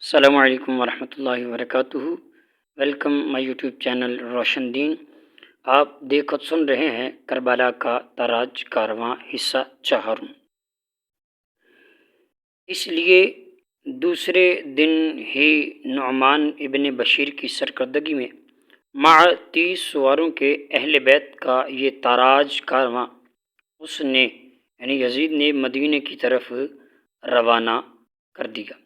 السلام علیکم ورحمۃ اللہ وبرکاتہ۔ ویلکم مائی یوٹیوب چینل روشن دین۔ آپ دیکھ اور سن رہے ہیں کربلا کا تاراج کارواں حصہ چہارم۔ اس لیے دوسرے دن ہی نعمان ابن بشیر کی سرکردگی میں مع 30 سواروں کے اہل بیت کا یہ تاراج کارواں اس نے یعنی یزید نے مدینے کی طرف روانہ کر دیا۔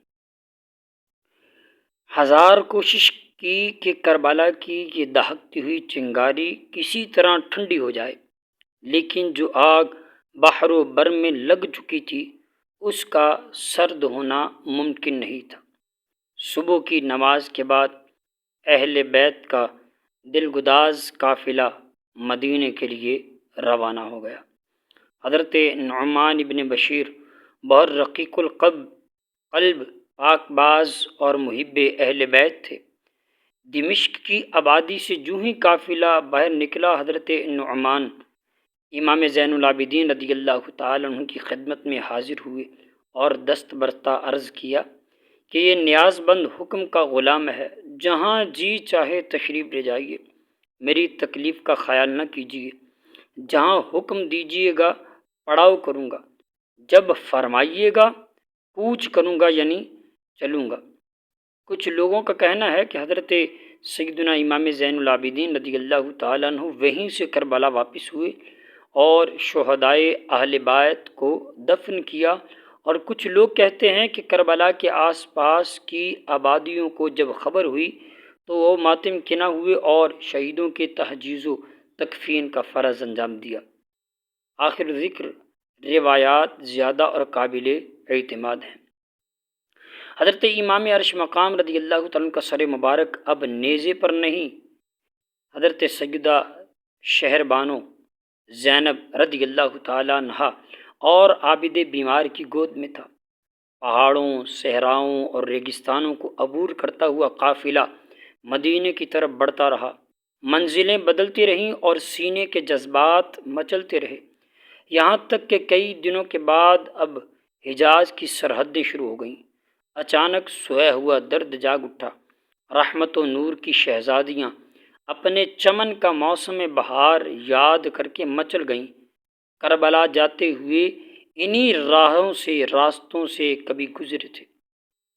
ہزار کوشش کی کہ کربلا کی یہ دہکتی ہوئی چنگاری کسی طرح ٹھنڈی ہو جائے، لیکن جو آگ بحر و بر میں لگ چکی تھی اس کا سرد ہونا ممکن نہیں تھا۔ صبح کی نماز کے بعد اہل بیت کا دلگداز قافلہ مدینے کے لیے روانہ ہو گیا۔ حضرت نعمان ابن بشیر بہت رقیق قلب، پاک باز اور محب اہل بیت تھے۔ دمشق کی آبادی سے جو ہی قافلہ باہر نکلا، حضرت نعمان امام زین العابدین رضی اللہ تعالیٰ عنہ کی خدمت میں حاضر ہوئے اور دست برتا عرض کیا کہ یہ نیاز بند حکم کا غلام ہے، جہاں جی چاہے تشریف لے جائیے، میری تکلیف کا خیال نہ کیجیے، جہاں حکم دیجیے گا پڑاؤ کروں گا، جب فرمائیے گا کوچ کروں گا یعنی چلوں گا۔ کچھ لوگوں کا کہنا ہے کہ حضرت سیدنا امام زین العابدین رضی اللہ تعالیٰ عنہ وہیں سے کربلا واپس ہوئے اور شہدائے اہل بیت کو دفن کیا، اور کچھ لوگ کہتے ہیں کہ کربلا کے آس پاس کی آبادیوں کو جب خبر ہوئی تو وہ ماتم کنا ہوئے اور شہیدوں کے تحجیز و تکفین کا فرض انجام دیا۔ آخر ذکر روایات زیادہ اور قابل اعتماد ہیں۔ حضرت امام عرش مقام رضی اللہ تعالیٰ کا سر مبارک اب نیزے پر نہیں، حضرت سیدہ شہر بانو زینب رضی اللہ تعالیٰ عنہا اور عابد بیمار کی گود میں تھا۔ پہاڑوں، صحراؤں اور ریگستانوں کو عبور کرتا ہوا قافلہ مدینے کی طرف بڑھتا رہا۔ منزلیں بدلتی رہیں اور سینے کے جذبات مچلتے رہے، یہاں تک کہ کئی دنوں کے بعد اب حجاز کی سرحدیں شروع ہو گئیں۔ اچانک سویا ہوا درد جاگ اٹھا۔ رحمت و نور کی شہزادیاں اپنے چمن کا موسم بہار یاد کر کے مچل گئیں۔ کربلا جاتے ہوئے انہی راستوں سے کبھی گزرے تھے۔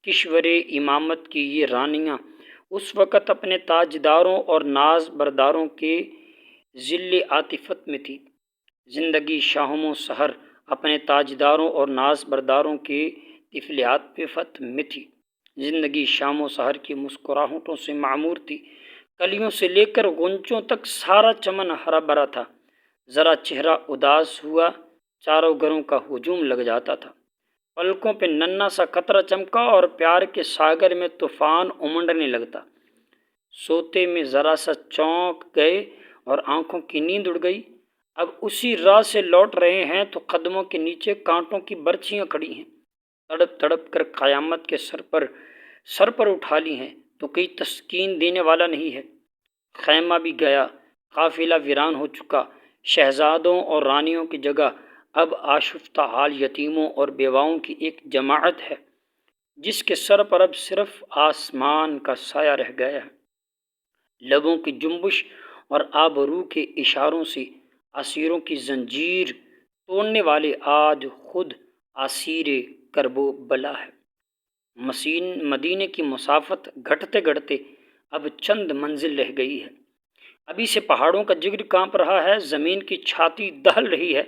کشور امامت کی یہ رانیاں اس وقت اپنے تاجداروں اور ناز برداروں کے ذل عاطفت میں تھی۔ زندگی شام و سحر اپنے تاجداروں اور ناز برداروں کے طفل عاطفت میں تھی۔ زندگی شام و سحر کی مسکراہٹوں سے معمور تھی۔ کلیوں سے لے کر غنچوں تک سارا چمن ہرا بھرا تھا۔ ذرا چہرہ اداس ہوا چاروں گھروں کا ہجوم لگ جاتا تھا۔ پلکوں پہ ننھا سا قطرہ چمکا اور پیار کے ساگر میں طوفان امنڈنے لگتا۔ سوتے میں ذرا سا چونک گئے اور آنکھوں کی نیند اڑ گئی۔ اب اسی راہ سے لوٹ رہے ہیں تو قدموں کے نیچے کانٹوں کی برچھیاں کھڑی ہیں، تڑپ تڑپ کر قیامت کے سر پر اٹھا لی ہیں تو کوئی تسکین دینے والا نہیں ہے۔ خیمہ بھی گیا، قافلہ ویران ہو چکا۔ شہزادوں اور رانیوں کی جگہ اب آشفتہ حال یتیموں اور بیواؤں کی ایک جماعت ہے، جس کے سر پر اب صرف آسمان کا سایہ رہ گیا ہے۔ لبوں کی جنبش اور آبرو کے اشاروں سے اسیروں کی زنجیر توڑنے والے آج خود اسیر کرب و بلا ہے۔ مدینے کی مسافت گھٹتے گھٹتے اب چند منزل رہ گئی ہے۔ ابھی سے پہاڑوں کا جگر کانپ رہا ہے، زمین کی چھاتی دہل رہی ہے،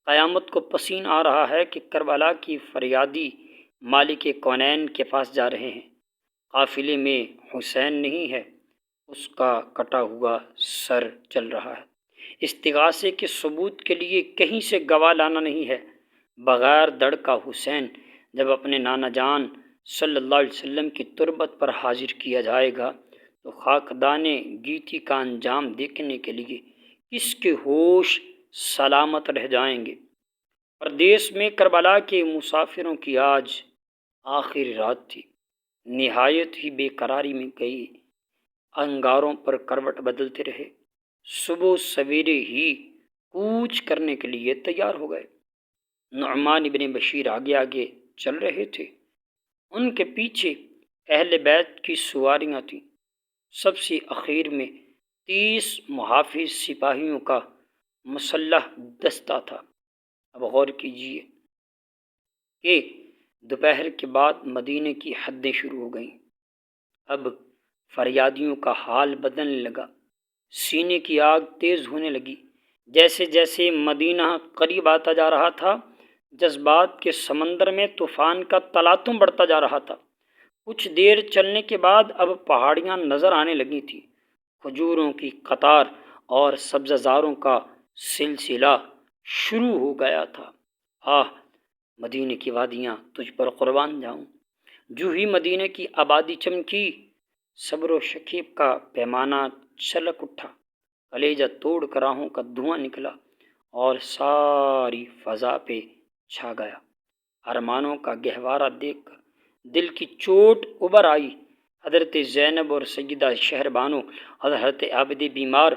قیامت کو پسین آ رہا ہے کہ کربلا کی فریادی مالک کونین کے پاس جا رہے ہیں۔ قافلے میں حسین نہیں ہے، اس کا کٹا ہوا سر چل رہا ہے۔ استغاثے کے ثبوت کے لیے کہیں سے گواہ لانا نہیں ہے۔ بغیر دڑ کا حسین جب اپنے نانا جان صلی اللہ علیہ وسلم کی تربت پر حاضر کیا جائے گا تو خاکدان گیتی کا انجام دیکھنے کے لیے کس کے ہوش سلامت رہ جائیں گے۔ پردیس میں کربلا کے مسافروں کی آج آخری رات تھی۔ نہایت ہی بے قراری میں گئی انگاروں پر کروٹ بدلتے رہے۔ صبح سویرے ہی کوچ کرنے کے لیے تیار ہو گئے۔ نعمان ابن بشیر آگے آگے چل رہے تھے، ان کے پیچھے اہل بیت کی سواریاں تھیں۔ سب سے اخیر میں 30 محافظ سپاہیوں کا مسلح دستہ تھا۔ اب غور کیجیے کہ دوپہر کے بعد مدینے کی حدیں شروع ہو گئیں۔ اب فریادیوں کا حال بدلنے لگا، سینے کی آگ تیز ہونے لگی۔ جیسے جیسے مدینہ قریب آتا جا رہا تھا، جذبات کے سمندر میں طوفان کا تلاطم بڑھتا جا رہا تھا۔ کچھ دیر چلنے کے بعد اب پہاڑیاں نظر آنے لگی تھیں، کھجوروں کی قطار اور سبزہ زاروں کا سلسلہ شروع ہو گیا تھا۔ آہ مدینے کی وادیاں تجھ پر قربان جاؤں۔ جو ہی مدینے کی آبادی چمکی، صبر و شکیب کا پیمانہ چھلک اٹھا، کلیجہ توڑ کر آہوں کا دھواں نکلا اور ساری فضا پہ چھا گیا۔ ارمانوں کا گہوارہ دیکھ کر دل کی چوٹ ابھر آئی۔ حضرت زینب اور سیدہ شہر بانو حضرت عابد بیمار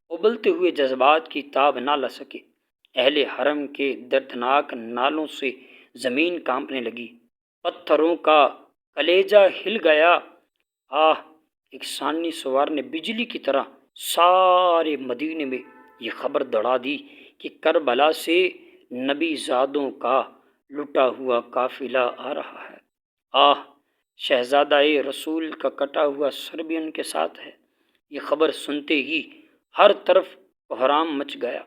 ابلتے ہوئے جذبات کی تاب نہ لا سکے۔ اہل حرم کے دردناک نالوں سے زمین کانپنے لگی، پتھروں کا کلیجہ ہل گیا۔ آہ ایک سانی سوار نے بجلی کی طرح سارے مدینے میں یہ خبر دوڑا دی کہ کربلا سے نبی زادوں کا لٹا ہوا قافلہ آ رہا ہے۔ آہ شہزادہ رسول کا کٹا ہوا سر بھی ان کے ساتھ ہے۔ یہ خبر سنتے ہی ہر طرف کوہرام مچ گیا۔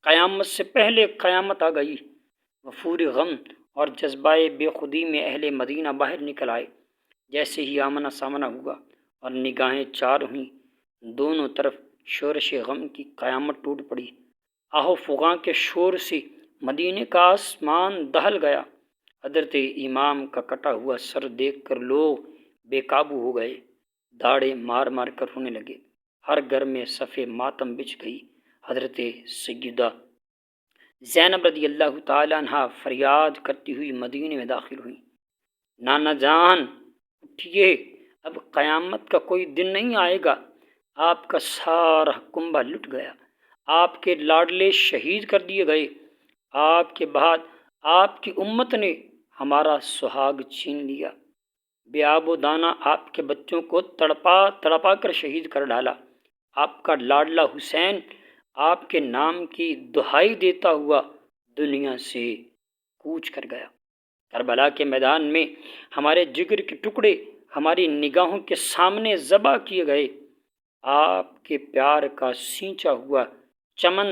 قیامت سے پہلے قیامت آ گئی۔ وفور غم اور جذبہ بے خودی میں اہل مدینہ باہر نکل آئے۔ جیسے ہی آمنا سامنا ہوا اور نگاہیں چار ہوئیں، دونوں طرف شورش غم کی قیامت ٹوٹ پڑی۔ آہو فغاں کے شور سے مدینے کا آسمان دہل گیا۔ حضرت امام کا کٹا ہوا سر دیکھ کر لوگ بے قابو ہو گئے، داڑیں مار مار کر رونے لگے۔ ہر گھر میں صف ماتم بچھ گئی۔ حضرت سیدہ زینب رضی اللہ تعالیٰ عنہ فریاد کرتی ہوئی مدینے میں داخل ہوئی۔ نانا جان اٹھیے، اب قیامت کا کوئی دن نہیں آئے گا۔ آپ کا سارا کنبہ لٹ گیا، آپ کے لاڈلے شہید کر دیے گئے۔ آپ کے بعد آپ کی امت نے ہمارا سہاگ چھین لیا۔ بے آب و دانہ آپ کے بچوں کو تڑپا تڑپا کر شہید کر ڈالا۔ آپ کا لاڈلا حسین آپ کے نام کی دہائی دیتا ہوا دنیا سے کوچ کر گیا۔ کربلا کے میدان میں ہمارے جگر کے ٹکڑے ہماری نگاہوں کے سامنے ذبح کیے گئے۔ آپ کے پیار کا سینچا ہوا چمن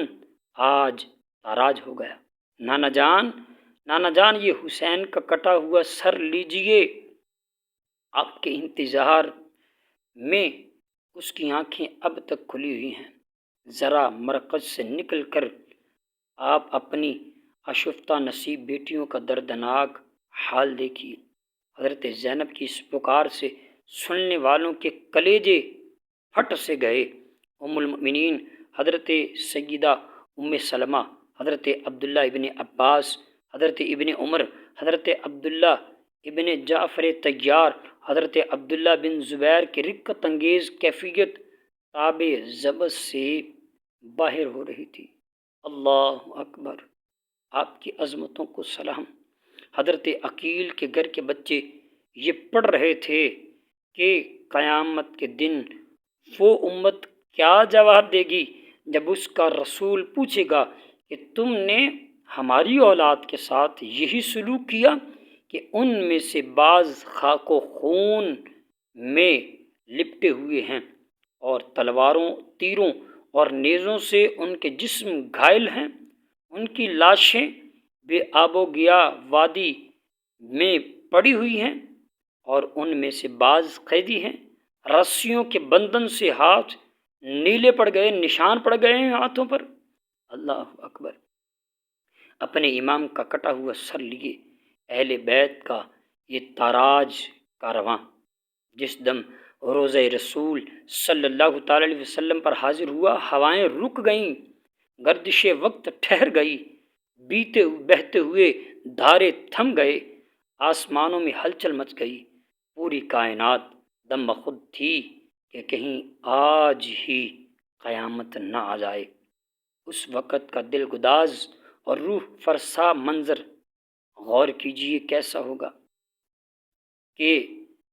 آج تاراج ہو گیا۔ نانا جان یہ حسین کا کٹا ہوا سر لیجئے۔ آپ کے انتظار میں اس کی آنکھیں اب تک کھلی ہوئی ہیں۔ ذرا مرکز سے نکل کر آپ اپنی آشفتہ نصیب بیٹیوں کا دردناک حال دیکھیے۔ حضرت زینب کی اس پکار سے سننے والوں کے کلیجے پھٹ سے گئے۔ ام المؤمنین حضرت سیدہ ام سلمہ، حضرت عبداللہ ابن عباس، حضرت ابن عمر، حضرت عبداللہ ابن جعفر طیار، حضرت عبداللہ بن زبیر کی رقت انگیز کیفیت تاب ضبط سے باہر ہو رہی تھی۔ اللہ اکبر، آپ کی عظمتوں کو سلام۔ حضرت عقیل کے گھر کے بچے یہ پڑھ رہے تھے کہ قیامت کے دن وہ امت کیا جواب دے گی جب اس کا رسول پوچھے گا کہ تم نے ہماری اولاد کے ساتھ یہی سلوک کیا کہ ان میں سے بعض خاک و خون میں لپٹے ہوئے ہیں اور تلواروں، تیروں اور نیزوں سے ان کے جسم گھائل ہیں، ان کی لاشیں بے آب و گیا وادی میں پڑی ہوئی ہیں اور ان میں سے بعض قیدی ہیں، رسیوں کے بندھن سے ہاتھ نیلے پڑ گئے، نشان پڑ گئے ہیں ہاتھوں پر۔ اللہ اکبر، اپنے امام کا کٹا ہوا سر لیے اہل بیت کا یہ تاراج کارواں جس دم روضہ رسول صلی اللہ تعالی علیہ وسلم پر حاضر ہوا، ہوائیں رک گئیں، گردش وقت ٹھہر گئی، بہتے ہوئے دھارے تھم گئے، آسمانوں میں ہلچل مچ گئی، پوری کائنات دم بخود تھی کہ کہیں آج ہی قیامت نہ آ جائے۔ اس وقت کا دل گداز اور روح فرسا منظر غور کیجیے کیسا ہوگا کہ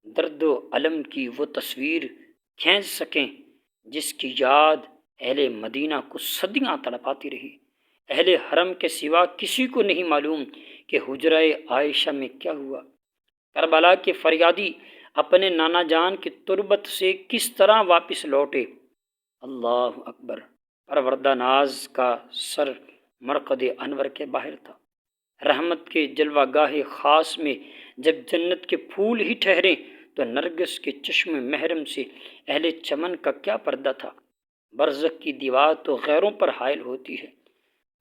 درد و علم کی وہ تصویر کھینچ سکیں جس کی یاد اہل مدینہ کو صدیاں تڑپاتی رہی۔ اہل حرم کے سوا کسی کو نہیں معلوم کہ حجرہ عائشہ میں کیا ہوا۔ کربلا کے فریادی اپنے نانا جان کی تربت سے کس طرح واپس لوٹے۔ اللہ اکبر! پروردہ ناز کا سر مرقد انور کے باہر تھا۔ رحمت کے جلوہ گاہ خاص میں جب جنت کے پھول ہی ٹھہرے تو نرگس کے چشم محرم سے اہل چمن کا کیا پردہ تھا۔ برزخ کی دیوار تو غیروں پر حائل ہوتی ہے،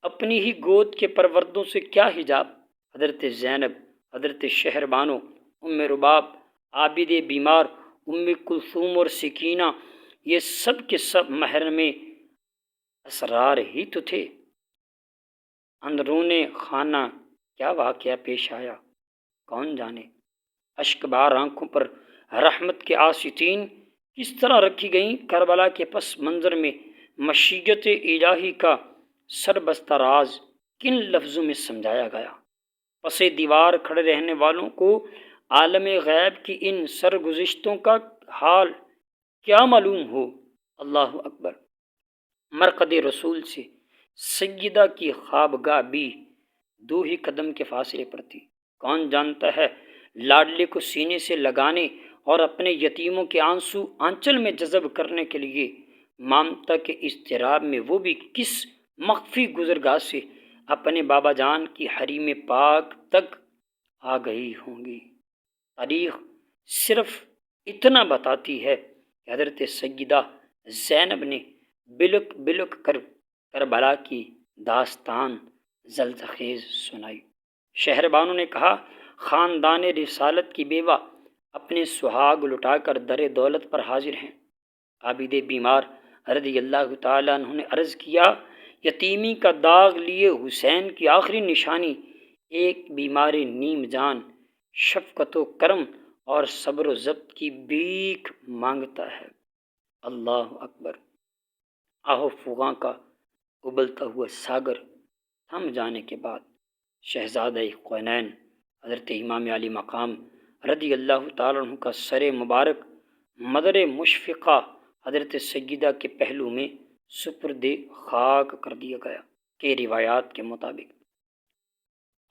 اپنی ہی گود کے پروردوں سے کیا حجاب۔ حضرت زینب، حضرت شہر بانو، ام رباب، عابد بیمار، ام کلثوم اور سکینہ، یہ سب کے سب محرم اسرار ہی تو تھے۔ اندرون خانہ کیا واقعہ پیش آیا کون جانے۔ اشک بار آنکھوں پر رحمت کے آستین کس طرح رکھی گئیں۔ کربلا کے پس منظر میں مشیت الہی کا سربستہ راز کن لفظوں میں سمجھایا گیا۔ پس دیوار کھڑے رہنے والوں کو عالم غیب کی ان سرگزشتوں کا حال کیا معلوم ہو۔ اللہ اکبر! مرقد رسول سے سیدہ کی خوابگاہ بھی 2 ہی قدم کے فاصلے پر تھی۔ کون جانتا ہے لاڈلے کو سینے سے لگانے اور اپنے یتیموں کے آنسو آنچل میں جذب کرنے کے لیے مامتا کے اضطراب میں وہ بھی کس مخفی گزرگاہ سے اپنے بابا جان کی حریم پاک تک آ گئی ہوں گی۔ تاریخ صرف اتنا بتاتی ہے کہ حضرت سیدہ زینب نے بلک بلک کر کربلا کی داستان زلزخیز سنائی۔ شہر بانو نے کہا، خاندان رسالت کی بیوہ اپنے سہاگ لٹا کر در دولت پر حاضر ہیں۔ عابد بیمار رضی اللہ تعالیٰ عنہ نے عرض کیا، یتیمی کا داغ لیے حسین کی آخری نشانی ایک بیمار نیم جان شفقت و کرم اور صبر و ضبط کی بھیک مانگتا ہے۔ اللہ اکبر! آہ و فغاں کا ابلتا ہوا ساگر تھم جانے کے بعد شہزادہ کونین حضرت امام علی مقام رضی اللہ تعالیٰ عنہ کا سر مبارک مدر مشفقہ حضرت سیدہ کے پہلو میں سپرد خاک کر دیا گیا کہ روایات کے مطابق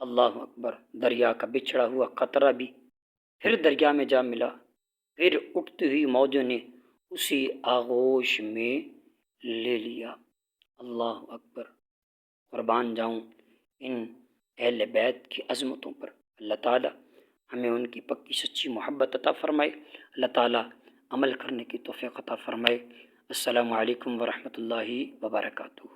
اللہ اکبر! دریا کا بچھڑا ہوا قطرہ بھی پھر دریا میں جا ملا، پھر اٹھتی ہوئی موجوں نے اسی آغوش میں لے لیا۔ اللہ اکبر! قربان جاؤں ان اہل بیت کی عظمتوں پر۔ اللہ تعالیٰ ہمیں ان کی پکی سچی محبت عطا فرمائے۔ اللہ تعالیٰ عمل کرنے کی توفیق عطا فرمائے۔ السلام علیکم ورحمۃ اللہ وبرکاتہ۔